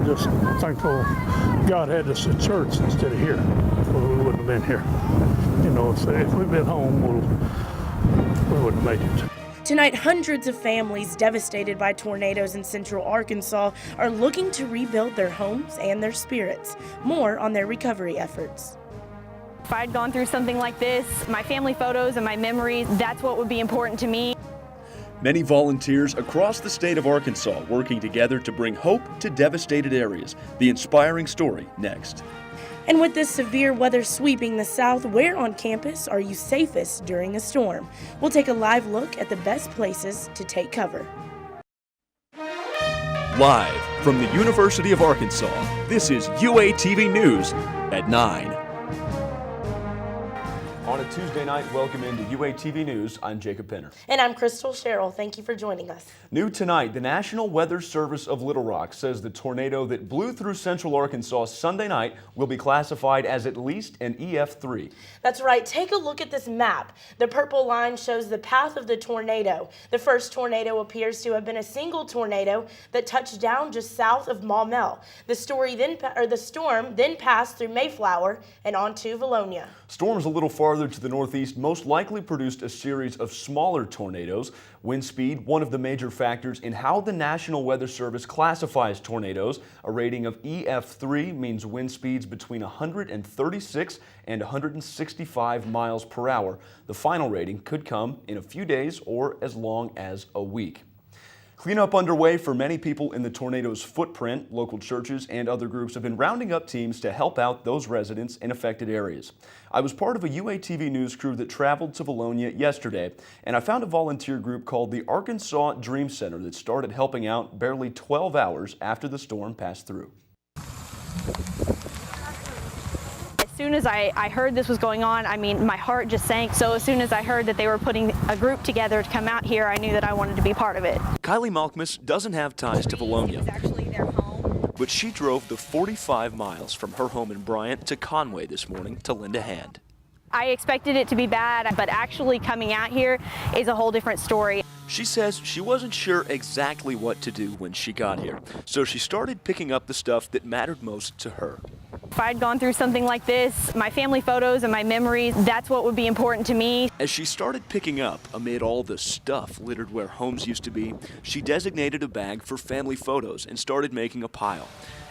I'm just thankful God had us at church instead of here. Well, we wouldn't have been here. You know, if we'd been home, we wouldn't have made it. Tonight, hundreds of families devastated by tornadoes in central Arkansas are looking to rebuild their homes and their spirits. More on their recovery efforts. If I'd gone through something like this, my family photos and my memories, that's what would be important to me. Many volunteers across the state of Arkansas working together to bring hope to devastated areas. The inspiring story next. And with this severe weather sweeping the south, where on campus are you safest during a storm? We'll take a live look at the best places to take cover. Live from the University of Arkansas, this is UATV News at 9. On a Tuesday night, welcome into UATV News. I'm Jacob Penner. And I'm Crystal Sherrill. Thank you for joining us. New tonight, the National Weather Service of Little Rock says the tornado that blew through central Arkansas Sunday night will be classified as at least an EF3. That's right. Take a look at this map. The purple line shows the path of the tornado. The first tornado appears to have been a single tornado that touched down just south of Maumelle. The storm then passed through Mayflower and onto Valonia. Storms a little farther to the northeast most likely produced a series of smaller tornadoes. Wind speed, one of the major factors in how the National Weather Service classifies tornadoes. A rating of EF3 means wind speeds between 136 and 165 miles per hour. The final rating could come in a few days or as long as a week. Cleanup underway for many people in the tornado's footprint. Local churches and other groups have been rounding up teams to help out those residents in affected areas. I was part of a UATV news crew that traveled to Valonia yesterday, and I found a volunteer group called the Arkansas Dream Center that started helping out barely 12 hours after the storm passed through. As soon as I heard this was going on, I mean, my heart just sank. So as soon as I heard that they were putting a group together to come out here, I knew that I wanted to be part of it. Kylie Malkmus doesn't have ties to Valonia. It's actually their home. But she drove the 45 miles from her home in Bryant to Conway this morning to lend a hand. I expected it to be bad, but actually coming out here is a whole different story. She says she wasn't sure exactly what to do when she got here, so she started picking up the stuff that mattered most to her. If I'd gone through something like this, my family photos and my memories, that's what would be important to me. As she started picking up amid all the stuff littered where homes used to be, she designated a bag for family photos and started making a pile.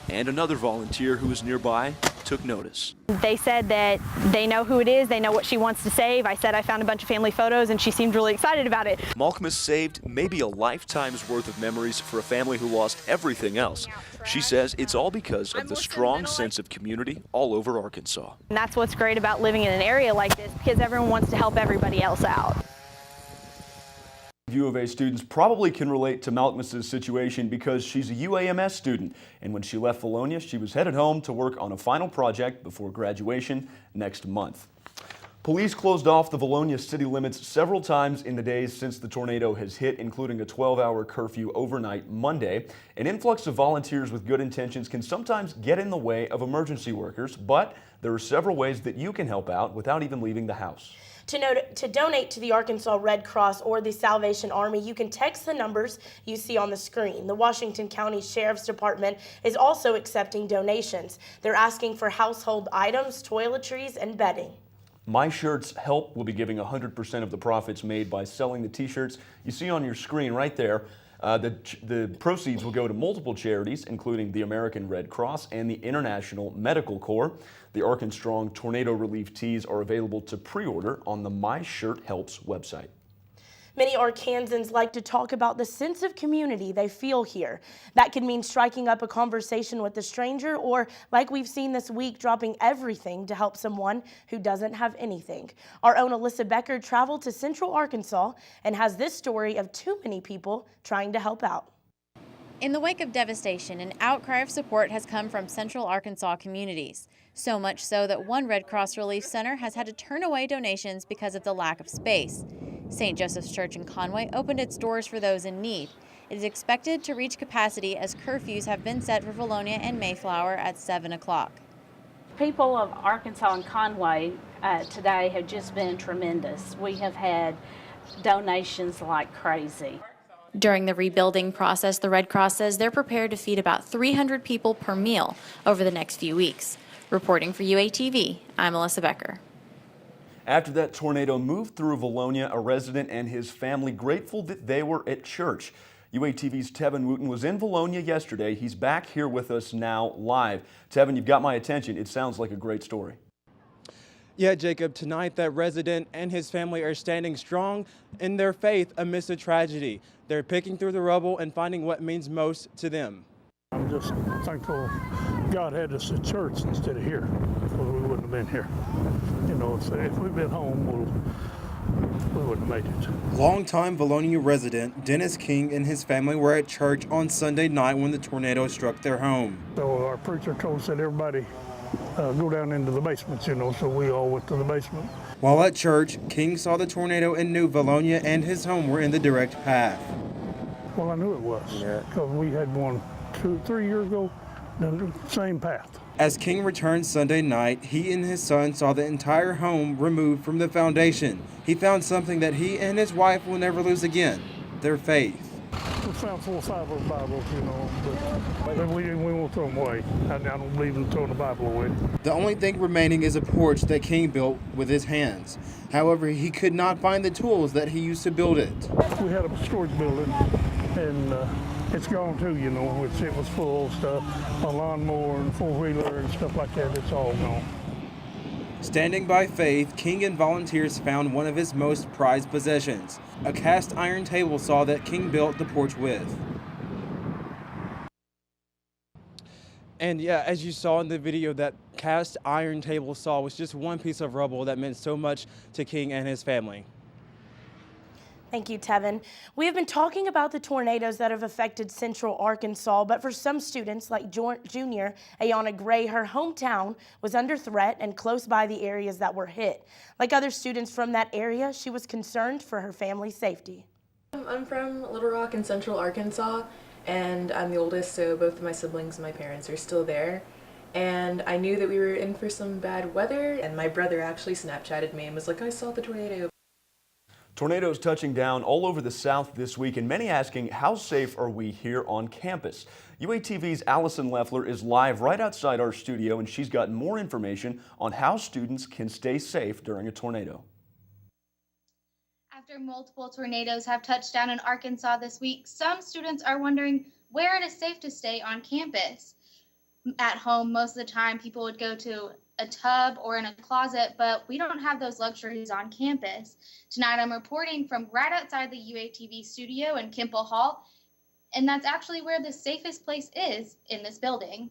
And another volunteer who was nearby took notice. They said that they know who it is, they know what she wants to save. I said I found a bunch of family photos and she seemed really excited about it. Malkmus saved maybe a lifetime's worth of memories for a family who lost everything else. She says it's all because of the strong sense of community all over Arkansas. And that's what's great about living in an area like this, because everyone wants to help everybody else out. U of A students probably can relate to Malkmus's situation because she's a UAMS student, and when she left Valonia, she was headed home to work on a final project before graduation next month. Police closed off the Valonia city limits several times in the days since the tornado has hit, including a 12-hour curfew overnight Monday. An influx of volunteers with good intentions can sometimes get in the way of emergency workers, but there are several ways that you can help out without even leaving the house. To donate to the Arkansas Red Cross or the Salvation Army, you can text the numbers you see on the screen. The Washington County Sheriff's Department is also accepting donations. They're asking for household items, toiletries, and bedding. My Shirts Help will be giving 100% of the profits made by selling the t-shirts you see on your screen right there. The proceeds will go to multiple charities, including the American Red Cross and the International Medical Corps. The Arkansas Tornado Relief Tees are available to pre-order on the My Shirt Helps website. Many Arkansans like to talk about the sense of community they feel here. That could mean striking up a conversation with a stranger or, like we've seen this week, dropping everything to help someone who doesn't have anything. Our own Alyssa Becker traveled to Central Arkansas and has this story of too many people trying to help out. In the wake of devastation, an outcry of support has come from Central Arkansas communities. So much so that one Red Cross Relief Center has had to turn away donations because of the lack of space. St. Joseph's Church in Conway opened its doors for those in need. It is expected to reach capacity as curfews have been set for Valonia and Mayflower at 7 o'clock. People of Arkansas and Conway today have just been tremendous. We have had donations like crazy. During the rebuilding process, the Red Cross says they're prepared to feed about 300 people per meal over the next few weeks. Reporting for UATV, I'm Melissa Becker. After that tornado moved through Valonia, a resident and his family grateful that they were at church. UATV's Tevin Wooten was in Valonia yesterday. He's back here with us now live. Tevin, you've got my attention. It sounds like a great story. Yeah, Jacob, tonight that resident and his family are standing strong in their faith amidst a tragedy. They're picking through the rubble and finding what means most to them. I'm just thankful God had us at church instead of here, or we wouldn't have been here. You know, if we'd been home, we wouldn't have made it. Longtime Valonia resident Dennis King and his family were at church on Sunday night when the tornado struck their home. So our preacher told us that everybody go down into the basement, you know, so we all went to the basement. While at church, King saw the tornado and knew Valonia and his home were in the direct path. Well, I knew it was, because we had one 2-3 years ago, the same path. As King returned Sunday night, he and his son saw the entire home removed from the foundation. He found something that he and his wife will never lose again, their faith. We found 4 or 5 of Bibles, you know, but we won't throw them away. I don't believe in throwing the Bible away. The only thing remaining is a porch that King built with his hands. However, he could not find the tools that he used to build it. We had a storage building, and it's gone too, you know. It was full of stuff, a lawnmower and 4-wheeler and stuff like that. It's all gone. Standing by faith, King and volunteers found one of his most prized possessions, a cast iron table saw that King built the porch with. And yeah, as you saw in the video, that cast iron table saw was just one piece of rubble that meant so much to King and his family. Thank you, Tevin. We have been talking about the tornadoes that have affected Central Arkansas, but for some students like Junior Ayana Gray, her hometown was under threat and close by the areas that were hit. Like other students from that area, she was concerned for her family's safety. I'm from Little Rock in Central Arkansas, and I'm the oldest, so both of my siblings and my parents are still there. And I knew that we were in for some bad weather, and my brother actually Snapchatted me and was like, I saw the tornado. Tornadoes touching down all over the South this week, and many asking, how safe are we here on campus? UATV's Allison Leffler is live right outside our studio, and she's got more information on how students can stay safe during a tornado. After multiple tornadoes have touched down in Arkansas this week, some students are wondering where it is safe to stay on campus. At home, most of the time, people would go to a tub or in a closet, but we don't have those luxuries on campus. Tonight, I'm reporting from right outside the UATV studio in Kimple Hall, and that's actually where the safest place is in this building.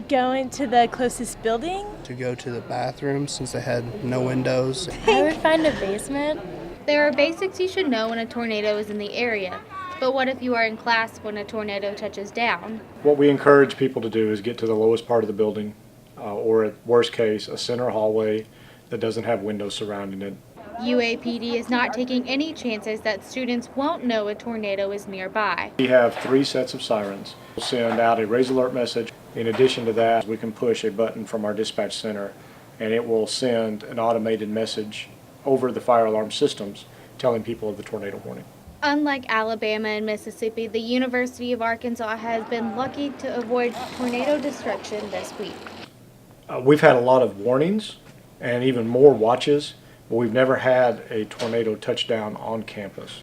Going to the closest building? To go to the bathroom since they had no windows. I would find a basement. There are basics you should know when a tornado is in the area. But what if you are in class when a tornado touches down? What we encourage people to do is get to the lowest part of the building, or at worst case, a center hallway that doesn't have windows surrounding it. UAPD is not taking any chances that students won't know a tornado is nearby. We have 3 sets of sirens. We'll send out a raise alert message. In addition to that, we can push a button from our dispatch center, and it will send an automated message over the fire alarm systems telling people of the tornado warning. Unlike Alabama and Mississippi, the University of Arkansas has been lucky to avoid tornado destruction this week. We've had a lot of warnings and even more watches, but we've never had a tornado touchdown on campus.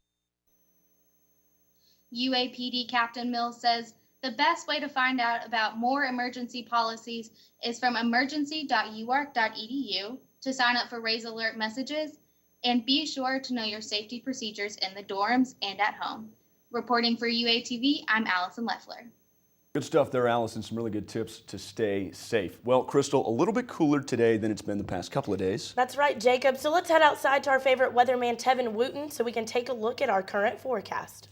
UAPD Captain Mills says the best way to find out about more emergency policies is from emergency.uark.edu to sign up for Raise Alert messages, and be sure to know your safety procedures in the dorms and at home. Reporting for UATV, I'm Allison Leffler. Good stuff there, Allison. Some really good tips to stay safe. Well, Crystal, a little bit cooler today than it's been the past couple of days. That's right, Jacob. So let's head outside to our favorite weatherman, Tevin Wooten, so we can take a look at our current forecast.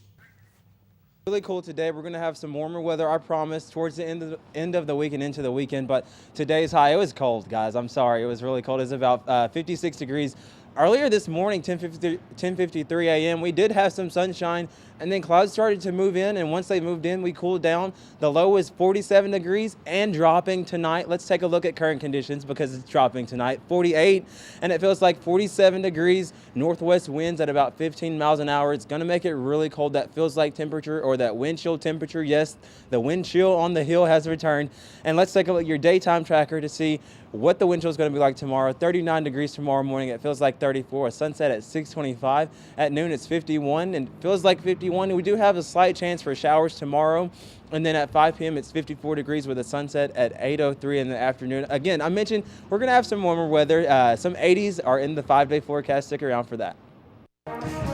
Really cool today. We're going to have some warmer weather, I promise, towards the end of the week and into the weekend. But today's high, it was cold, guys. I'm sorry. It was really cold. It was about 56 degrees. Earlier this morning, 10:53 a.m., we did have some sunshine, and then clouds started to move in, and once they moved in, we cooled down. The low is 47 degrees and dropping tonight. Let's take a look at current conditions because it's dropping tonight. 48, and it feels like 47 degrees. Northwest winds at about 15 miles an hour. It's going to make it really cold. That feels like temperature, or that wind chill temperature. Yes, the wind chill on the hill has returned. And let's take a look at your daytime tracker to see what the wind chill is going to be like tomorrow. 39 degrees tomorrow morning. It feels like 34. A sunset at 6:25. At noon, it's 51 and feels like 51. We do have a slight chance for showers tomorrow. And then at 5 p.m., it's 54 degrees with a sunset at 8:03 in the afternoon. Again, I mentioned we're going to have some warmer weather. Some 80s are in the 5-day forecast. Stick around for that.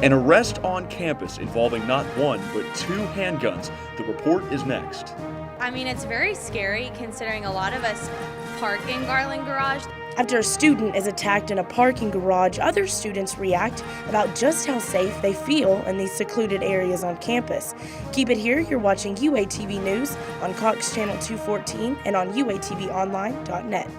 An arrest on campus involving not one, but 2 handguns. The report is next. I mean, it's very scary considering a lot of us park in Garland Garage. After a student is attacked in a parking garage, other students react about just how safe they feel in these secluded areas on campus. Keep it here. You're watching UATV News on Cox Channel 214 and on UATVonline.net.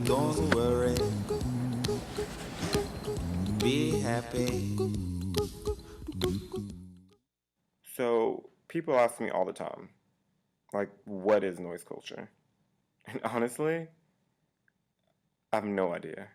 Don't worry, be happy. So people ask me all the time, like, what is noise culture? And honestly, I have no idea.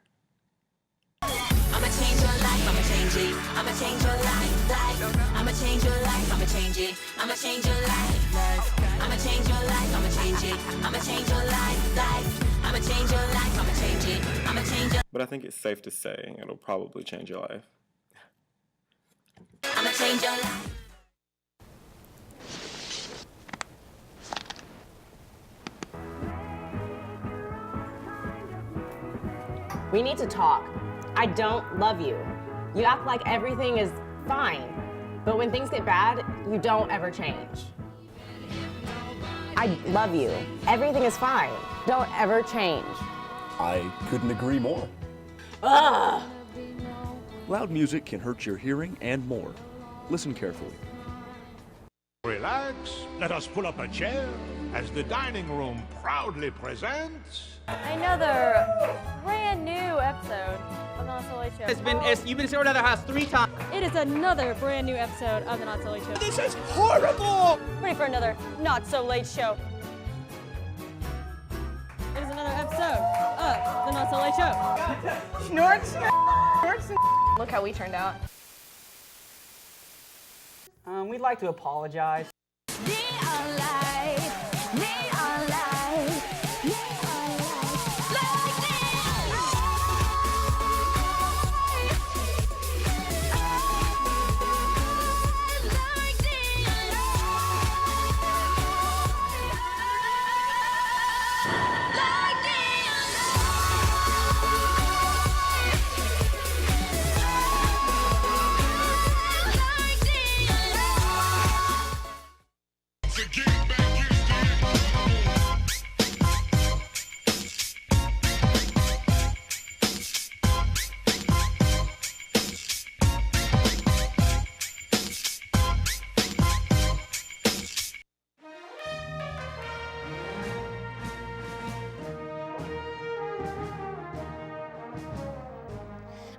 I'ma change your life, I'ma change it. I'ma change your life, life. I'ma change your life, I'ma change it. I'ma change your life, life. I'ma change your life, I'ma change it. I'ma change your life, life. I'ma change your life, I'ma change it. I'ma change your. But I think it's safe to say it'll probably change your life. I'ma change your life. We need to talk. I don't love you. You act like everything is fine, but when things get bad, you don't ever change. I love you. Everything is fine. Don't ever change. I couldn't agree more. Ugh! Loud music can hurt your hearing and more. Listen carefully. Relax, let us pull up a chair as the dining room proudly presents Another brand new episode of the Not So Late Show. You've been to another house 3 times. It is another brand new episode of the Not So Late Show. This is horrible! Ready for another Not So Late Show. It is another episode of the Not So Late Show. Snort, snort, snort. Look how we turned out. We'd like to apologize.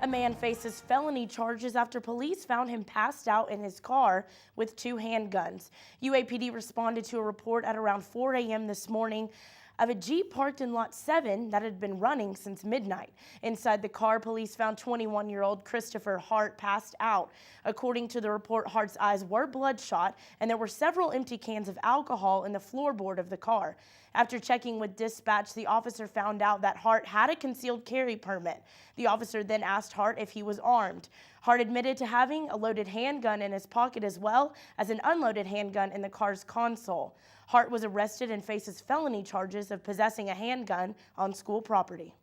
A man faces felony charges after police found him passed out in his car with 2 handguns. UAPD responded to a report at around 4 a.m. this morning of a Jeep parked in Lot 7 that had been running since midnight. Inside the car, police found 21-year-old Christopher Hart passed out. According to the report, Hart's eyes were bloodshot, and there were several empty cans of alcohol in the floorboard of the car. After checking with dispatch, the officer found out that Hart had a concealed carry permit. The officer then asked Hart if he was armed. Hart admitted to having a loaded handgun in his pocket as well as an unloaded handgun in the car's console. Hart was arrested and faces felony charges of possessing a handgun on school property.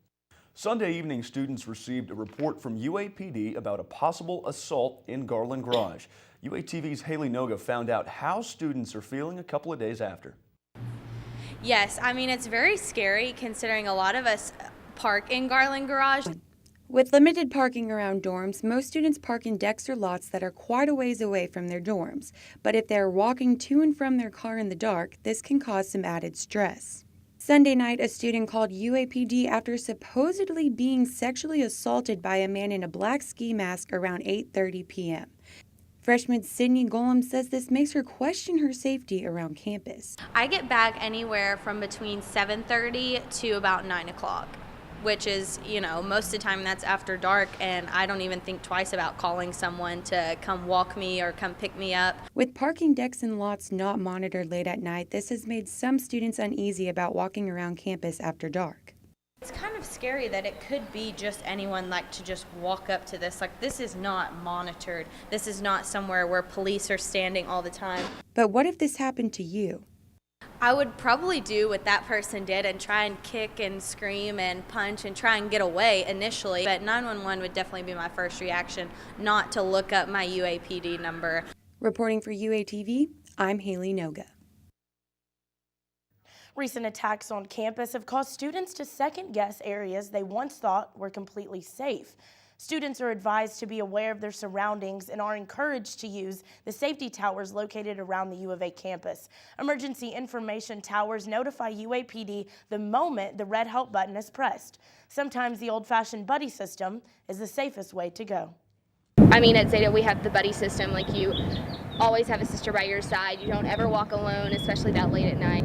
Sunday evening, students received a report from UAPD about a possible assault in Garland Garage. UATV's Haley Noga found out how students are feeling a couple of days after. Yes, I mean, it's very scary considering a lot of us park in Garland Garage. With limited parking around dorms, most students park in decks or lots that are quite a ways away from their dorms. But if they're walking to and from their car in the dark, this can cause some added stress. Sunday night, a student called UAPD after supposedly being sexually assaulted by a man in a black ski mask around 8:30 p.m. Freshman Sydney Golem says this makes her question her safety around campus. I get back anywhere from between 7:30 to about 9 o'clock, which is, most of the time that's after dark, and I don't even think twice about calling someone to come walk me or come pick me up. With parking decks and lots not monitored late at night, this has made some students uneasy about walking around campus after dark. It's kind of scary that it could be just anyone to just walk up to this. This is not monitored. This is not somewhere where police are standing all the time. But what if this happened to you? I would probably do what that person did and try and kick and scream and punch and try and get away initially. But 911 would definitely be my first reaction, not to look up my UAPD number. Reporting for UATV, I'm Haley Noga. Recent attacks on campus have caused students to second-guess areas they once thought were completely safe. Students are advised to be aware of their surroundings and are encouraged to use the safety towers located around the U of A campus. Emergency information towers notify UAPD the moment the red help button is pressed. Sometimes the old-fashioned buddy system is the safest way to go. I mean, at Zeta we have the buddy system, you always have a sister by your side. You don't ever walk alone, especially that late at night.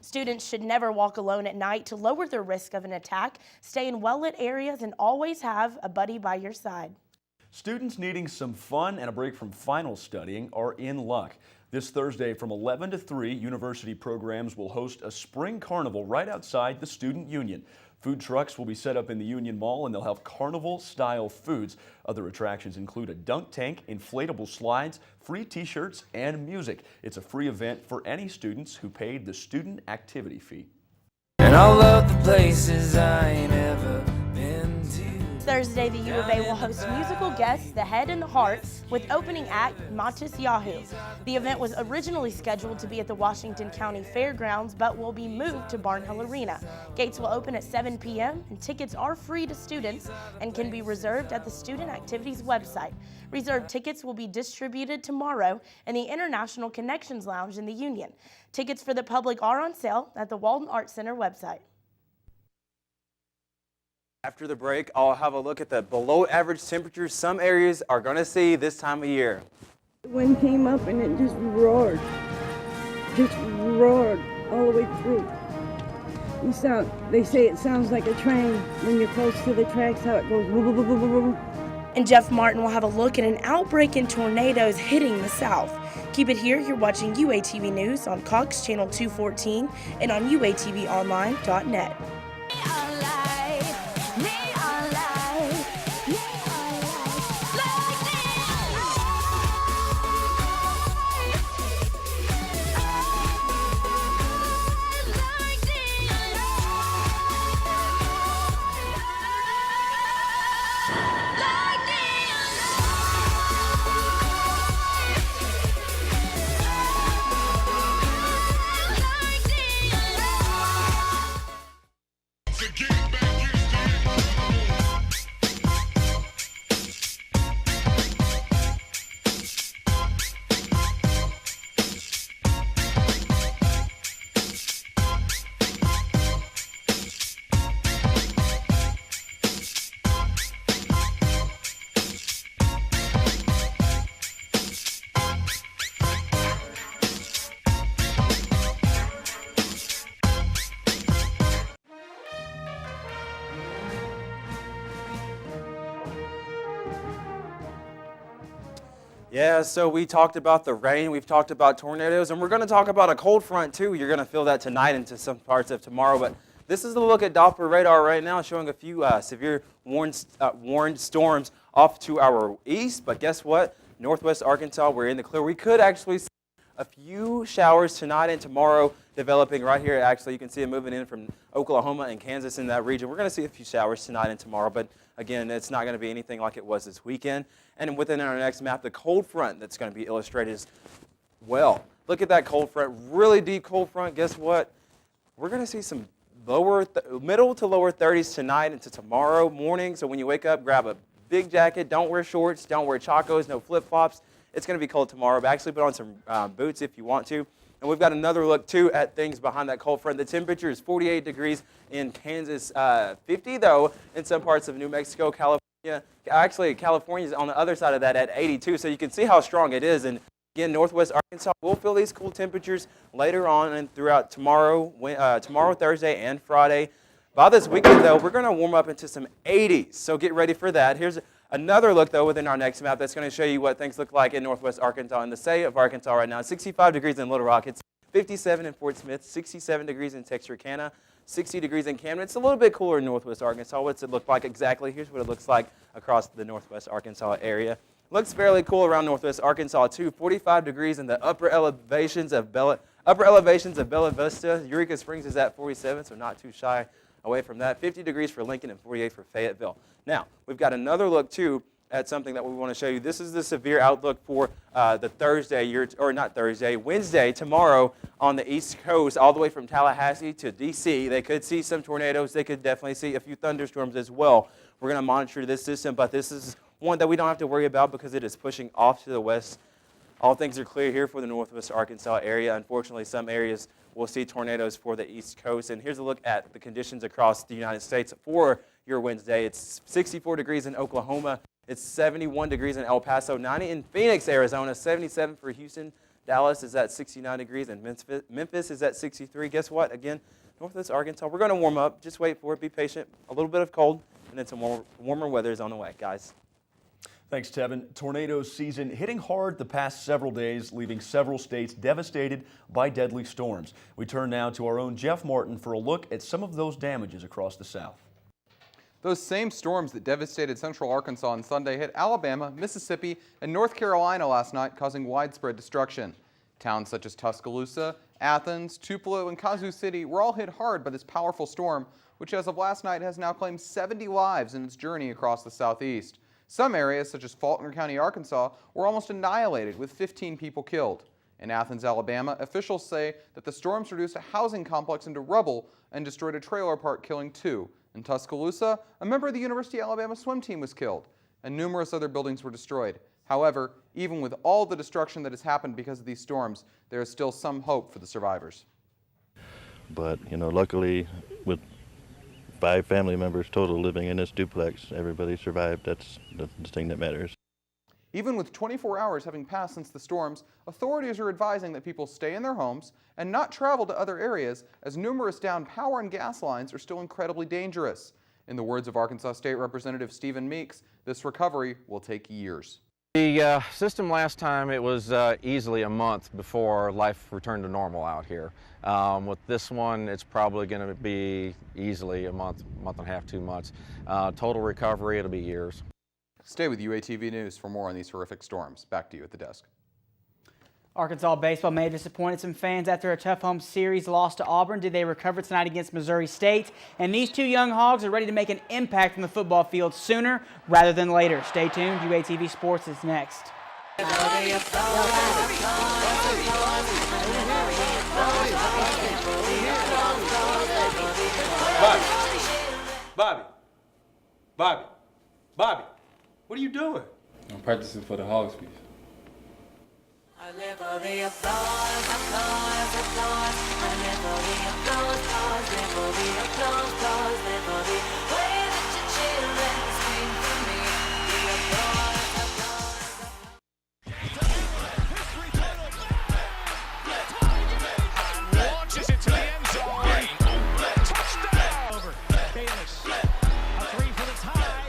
Students should never walk alone at night to lower their risk of an attack. Stay in well-lit areas and always have a buddy by your side. Students needing some fun and a break from final studying are in luck. This Thursday from 11 to 3, university programs will host a spring carnival right outside the Student Union. Food trucks will be set up in the Union Mall and they'll have carnival-style foods. Other attractions include a dunk tank, inflatable slides, free t-shirts, and music. It's a free event for any students who paid the student activity fee. And I love the places I ain't ever been to. Thursday, the U of A will host musical guests The Head and the Heart with opening act Matis Yahoo. The event was originally scheduled to be at the Washington County Fairgrounds but will be moved to Barnhill Arena. Gates will open at 7 p.m. and tickets are free to students and can be reserved at the Student Activities website. Reserved tickets will be distributed tomorrow in the International Connections Lounge in the Union. Tickets for the public are on sale at the Walden Arts Center website. After the break, I'll have a look at the below average temperatures some areas are going to see this time of year. The wind came up and it just roared all the way through. They say it sounds like a train when you're close to the tracks, how it goes. Woo, woo, woo, woo, woo. And Jeff Martin will have a look at an outbreak in tornadoes hitting the South. Keep it here. You're watching UATV News on Cox Channel 214 and on UATVonline.net. Yeah, so we talked about the rain, we've talked about tornadoes, and we're going to talk about a cold front too. You're going to feel that tonight into some parts of tomorrow, but this is a look at Doppler radar right now showing a few severe warned storms off to our east, but guess what? Northwest Arkansas, we're in the clear. We could actually see a few showers tonight and tomorrow developing right here. Actually, you can see it moving in from Oklahoma and Kansas in that region. We're going to see a few showers tonight and tomorrow, but again, it's not going to be anything like it was this weekend. And within our next map, the cold front that's going to be illustrated as well. Look at that cold front, really deep cold front. Guess what? We're going to see some middle to lower 30s tonight into tomorrow morning. So when you wake up, grab a big jacket. Don't wear shorts. Don't wear chacos. No flip-flops. It's going to be cold tomorrow, but actually put on some boots if you want to. And we've got another look, too, at things behind that cold front. The temperature is 48 degrees in Kansas, 50, though, in some parts of New Mexico, California. Actually, California is on the other side of that at 82, so you can see how strong it is. And again, northwest Arkansas will feel these cool temperatures later on and throughout tomorrow, Thursday, and Friday. By this weekend, though, we're going to warm up into some 80s, so get ready for that. Here's another look, though, within our next map that's going to show you what things look like in northwest Arkansas. In the state of Arkansas right now, 65 degrees in Little Rock. It's 57 in Fort Smith, 67 degrees in Texarkana, 60 degrees in Camden. It's a little bit cooler in northwest Arkansas. What's it look like exactly? Here's what it looks like across the northwest Arkansas area. Looks fairly cool around northwest Arkansas, too. 45 degrees in the upper elevations of Bella Vista. Eureka Springs is at 47, so not too shy away from that. 50 degrees for Lincoln and 48 for Fayetteville. Now, we've got another look, too, at something that we want to show you. This is the severe outlook for Wednesday, tomorrow on the East Coast, all the way from Tallahassee to D.C. They could see some tornadoes. They could definitely see a few thunderstorms as well. We're going to monitor this system, but this is one that we don't have to worry about because it is pushing off to the west. All things are clear here for the northwest Arkansas area. Unfortunately, some areas will see tornadoes for the East Coast. And here's a look at the conditions across the United States for your Wednesday. It's 64 degrees in Oklahoma. It's 71 degrees in El Paso, 90 in Phoenix, Arizona, 77 for Houston. Dallas is at 69 degrees, and Memphis is at 63. Guess what? Again, northwest Arkansas, we're going to warm up. Just wait for it. Be patient. A little bit of cold, and then some warmer weather is on the way, guys. Thanks, Tevin. Tornado season hitting hard the past several days, leaving several states devastated by deadly storms. We turn now to our own Jeff Martin for a look at some of those damages across the South. Those same storms that devastated central Arkansas on Sunday hit Alabama, Mississippi, and North Carolina last night, causing widespread destruction. Towns such as Tuscaloosa, Athens, Tupelo, and Kazoo City were all hit hard by this powerful storm, which as of last night has now claimed 70 lives in its journey across the southeast. Some areas, such as Faulkner County, Arkansas, were almost annihilated, with 15 people killed. In Athens, Alabama, officials say that the storms reduced a housing complex into rubble and destroyed a trailer park, killing 2. In Tuscaloosa, a member of the University of Alabama swim team was killed, and numerous other buildings were destroyed. However, even with all the destruction that has happened because of these storms, there is still some hope for the survivors. But, luckily, with 5 family members total living in this duplex, everybody survived. That's the thing that matters. Even with 24 hours having passed since the storms, authorities are advising that people stay in their homes and not travel to other areas, as numerous downed power and gas lines are still incredibly dangerous. In the words of Arkansas State Representative Stephen Meeks, this recovery will take years. The system last time, it was easily a month before life returned to normal out here. With this one, it's probably going to be easily a month and a half, 2 months. Total recovery, it'll be years. Stay with UATV News for more on these horrific storms. Back to you at the desk. Arkansas baseball may have disappointed some fans after a tough home series loss to Auburn. Did they recover tonight against Missouri State? And these two young Hogs are ready to make an impact on the football field sooner rather than later. Stay tuned. UATV Sports is next. Bobby, what are you doing? I'm practicing for the Hogs piece. I live for the applause, applause, applause. I live for the applause, applause. Live for the applause, applause. Live for the way that you chill and scream for me. The applause, applause. Launches it to the end zone. Touchdown. Over. Bayless. A 3 for the tie.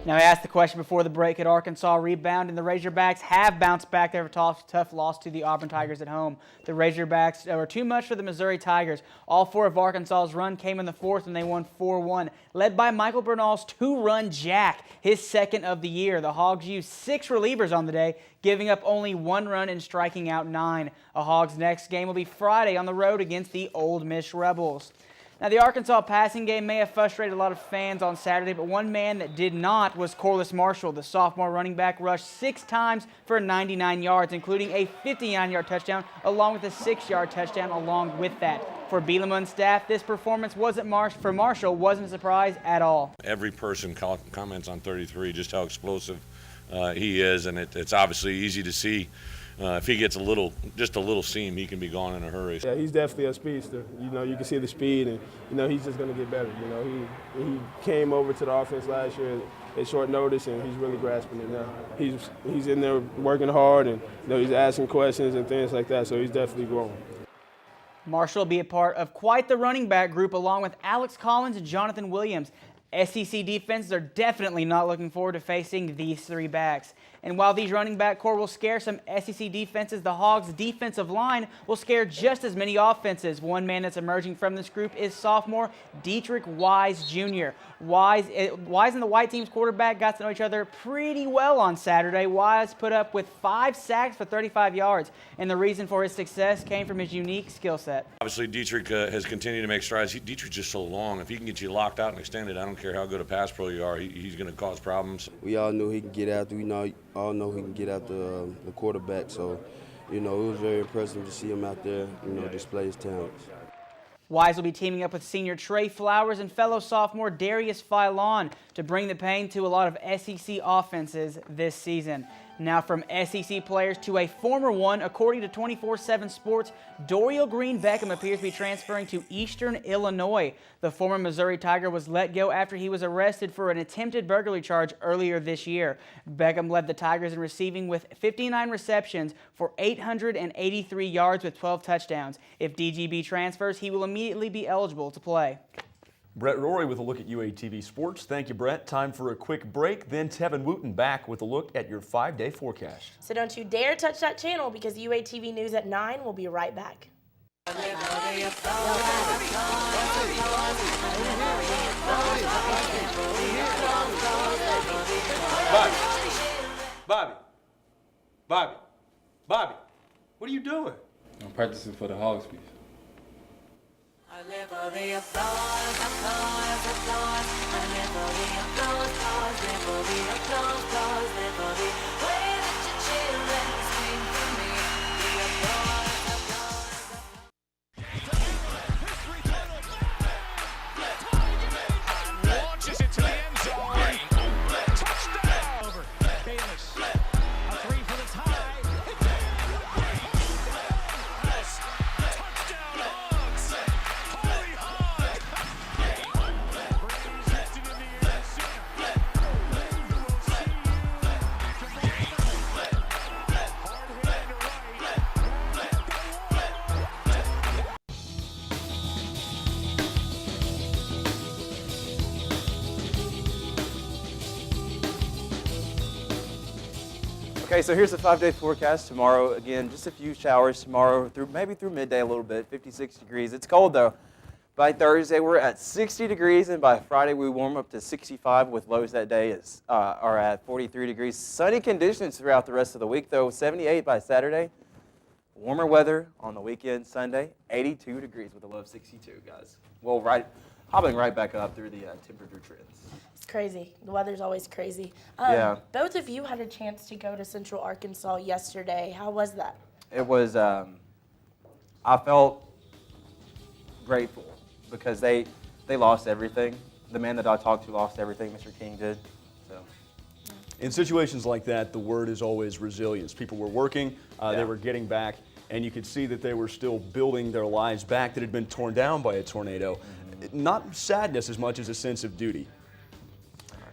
Now, I asked the question before the break, could Arkansas rebound? And the Razorbacks have bounced back their tough loss to the Auburn Tigers at home. The Razorbacks were too much for the Missouri Tigers. All 4 of Arkansas's run came in the 4th, and they won 4-1, led by Michael Bernal's 2-run jack, his 2nd of the year. The Hogs used 6 relievers on the day, giving up only 1 run and striking out 9. A Hogs' next game will be Friday on the road against the Ole Miss Rebels. Now, the Arkansas passing game may have frustrated a lot of fans on Saturday, but one man that did not was Corliss Marshall. The sophomore running back rushed 6 times for 99 yards, including a 59-yard touchdown, along with a 6-yard touchdown along with that. For Bieleman's staff, this performance for Marshall wasn't a surprise at all. Every person comments on 33, just how explosive he is, and it's obviously easy to see. If he gets just a little seam, he can be gone in a hurry. Yeah, he's definitely a speedster. You know, you can see the speed, and he's just going to get better. You know, he came over to the offense last year at short notice, and he's really grasping it now. He's in there working hard, and he's asking questions and things like that. So he's definitely growing. Marshall will be a part of quite the running back group, along with Alex Collins and Jonathan Williams. SEC defenses are definitely not looking forward to facing these 3 backs. And while these running back core will scare some SEC defenses, the Hogs' defensive line will scare just as many offenses. One man that's emerging from this group is sophomore Dietrich Wise Jr. Wise and the white team's quarterback got to know each other pretty well on Saturday. Wise put up with 5 sacks for 35 yards, and the reason for his success came from his unique skill set. Obviously, Dietrich has continued to make strides. Dietrich's just so long. If he can get you locked out and extended, I don't care how good a pass pro you are, he's going to cause problems. We all knew he can get out. We all know he can get out the quarterback. So, it was very impressive to see him out there, display his talents. Wise will be teaming up with senior Trey Flowers and fellow sophomore Darius Philon to bring the pain to a lot of SEC offenses this season. Now from SEC players to a former one, according to 24/7 Sports, Dorial Green Beckham appears to be transferring to Eastern Illinois. The former Missouri Tiger was let go after he was arrested for an attempted burglary charge earlier this year. Beckham led the Tigers in receiving with 59 receptions for 883 yards with 12 touchdowns. If DGB transfers, he will immediately be eligible to play. Brett Rory with a look at UATV Sports. Thank you, Brett. Time for a quick break. Then Tevin Wooten back with a look at your 5-day forecast. So don't you dare touch that channel, because UATV News at 9 will be right back. Bobby, what are you doing? I'm practicing for the Hogs piece. I live for the applause, applause, applause. I live for the applause, applause. Live for the applause, applause. Live for the way that you chill and sing for me. The applause, applause. Launches into the end zone. Touchdown. Over. Bayless. A 3 for the tie. Okay, so here's the 5-day forecast. Tomorrow, again, just a few showers tomorrow, maybe through midday a little bit, 56 degrees. It's cold, though. By Thursday, we're at 60 degrees, and by Friday, we warm up to 65 with lows that day are at 43 degrees. Sunny conditions throughout the rest of the week, though. 78 by Saturday. Warmer weather on the weekend, Sunday. 82 degrees with a low of 62, guys. Well, hopping right back up through the temperature trends. It's crazy. The weather's always crazy. Yeah. Both of you had a chance to go to Central Arkansas yesterday. How was that? It was, I felt grateful because they lost everything. The man that I talked to lost everything, Mr. King did. So. In situations like that, the word is always resilience. People were working, they were getting back, and you could see that they were still building their lives back that had been torn down by a tornado. Not sadness as much as a sense of duty.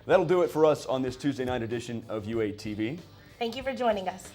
That'll do it for us on this Tuesday night edition of UATV. Thank you for joining us.